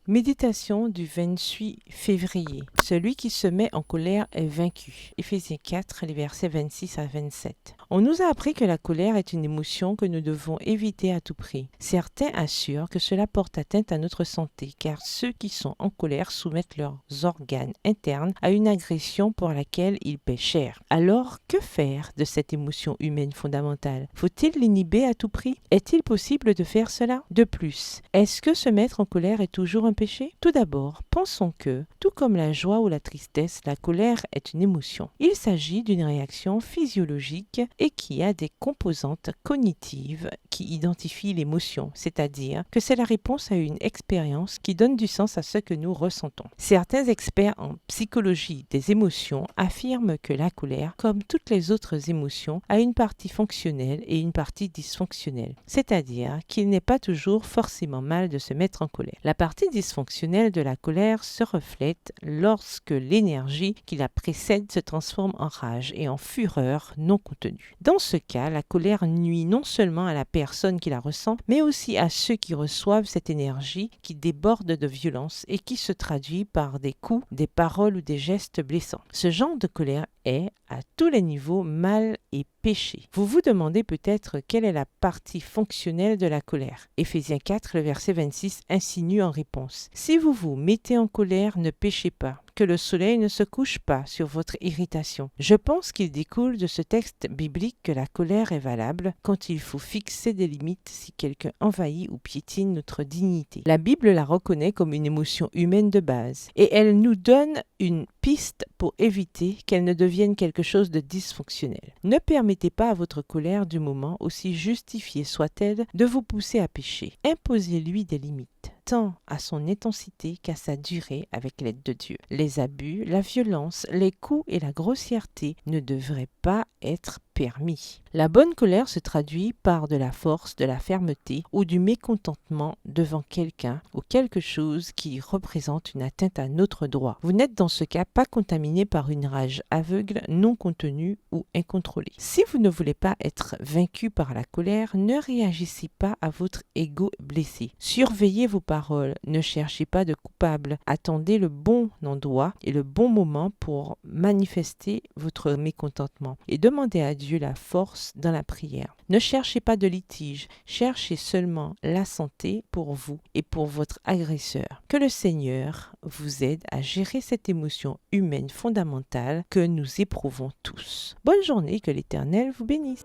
Méditation du 28 février. Celui qui se met en colère est vaincu. Éphésiens 4, les versets 26 à 27. On nous a appris que la colère est une émotion que nous devons éviter à tout prix. Certains assurent que cela porte atteinte à notre santé, car ceux qui sont en colère soumettent leurs organes internes à une agression pour laquelle ils paient cher. Alors, que faire de cette émotion humaine fondamentale? Faut-il l'inhiber à tout prix? Est-il possible de faire cela? De plus, est-ce que se mettre en colère est toujours un péché? Tout d'abord, pensons que, tout comme la joie ou la tristesse, la colère est une émotion. Il s'agit d'une réaction physiologique et qui a des composantes cognitives qui identifient l'émotion, c'est-à-dire que c'est la réponse à une expérience qui donne du sens à ce que nous ressentons. Certains experts en psychologie des émotions affirment que la colère, comme toutes les autres émotions, a une partie fonctionnelle et une partie dysfonctionnelle, c'est-à-dire qu'il n'est pas toujours forcément mal de se mettre en colère. La partie dysfonctionnelle de la colère se reflète lorsque l'énergie qui la précède se transforme en rage et en fureur non contenue. Dans ce cas, la colère nuit non seulement à la personne qui la ressent, mais aussi à ceux qui reçoivent cette énergie qui déborde de violence et qui se traduit par des coups, des paroles ou des gestes blessants. Ce genre de colère est, à tous les niveaux, mal et péché. Vous vous demandez peut-être quelle est la partie fonctionnelle de la colère. Éphésiens 4, le verset 26 insinue en réponse: « Si vous vous mettez en colère, ne péchez pas, que le soleil ne se couche pas sur votre irritation. » Je pense qu'il découle de ce texte biblique que la colère est valable quand il faut fixer des limites si quelqu'un envahit ou piétine notre dignité. La Bible la reconnaît comme une émotion humaine de base et elle nous donne une piste pour éviter qu'elle ne devienne quelque chose de dysfonctionnel. Ne permettez pas à votre colère du moment, aussi justifiée soit-elle, de vous pousser à pécher. Imposez-lui des limites, tant à son intensité qu'à sa durée avec l'aide de Dieu. Les abus, la violence, les coups et la grossièreté ne devraient pas être permis. La bonne colère se traduit par de la force, de la fermeté ou du mécontentement devant quelqu'un ou quelque chose qui représente une atteinte à notre droit. Vous n'êtes dans ce cas pas contaminé par une rage aveugle, non contenue ou incontrôlée. Si vous ne voulez pas être vaincu par la colère, ne réagissez pas à votre ego blessé. Surveillez vos paroles, ne cherchez pas de coupable. Attendez le bon endroit et le bon moment pour manifester votre mécontentement et demandez à Dieu la force dans la prière. Ne cherchez pas de litige, cherchez seulement la santé pour vous et pour votre agresseur. Que le Seigneur vous aide à gérer cette émotion humaine fondamentale que nous éprouvons tous. Bonne journée, que l'Éternel vous bénisse.